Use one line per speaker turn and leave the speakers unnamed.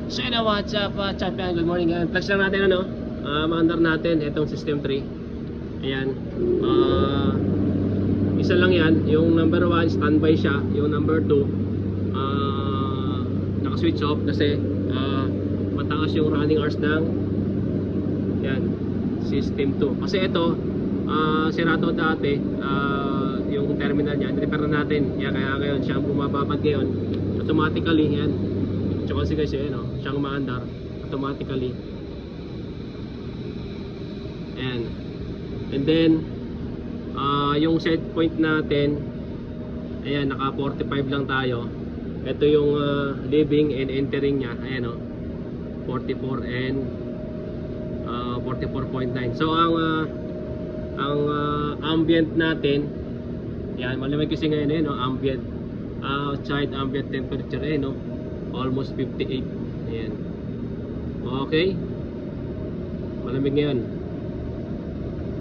So yun, what's up, champion? Good morning. Flex lang natin ano, maandar natin itong system 3. Ayan, isa lang yan. Yung number 1 standby siya. Yung number 2 naka-switch off kasi mataas yung running hours ng yan, system 2. Kasi ito sirado dati, yung terminal niya, repair na natin. Kaya ngayon siya bumababad ngayon automatically. Yan, tsaka kasi yun, siyang maandar automatically. Ayan. And then yung set point natin, ayan, naka 45 lang tayo. Ito yung leaving and entering nya, ayan 44 and 44.9. So ang ambient natin, yan, malamig kasi ngayon ambient, outside ambient temperature almost 58. Ayan. Okay, malamig ngayon.